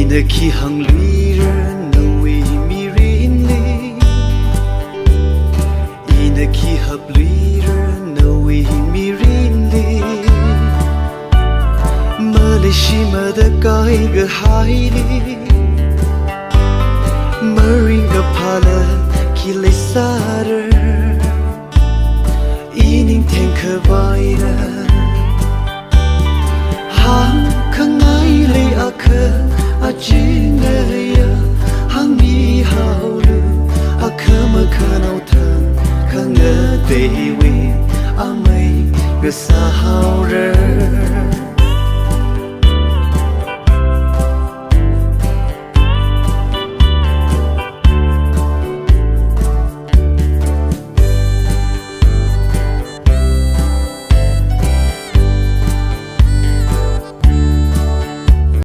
ina ki hang lui na we mi rin li ina ki hab lui na we mi rin li ma le shi ma da kai ga hai li ma ring ga pala ki le sar ining theng kha vai ra hang khang ai le a kha a chin ya hang mi hao lu a kha ma kha nau thang khang a te we a mai ga sa hao ra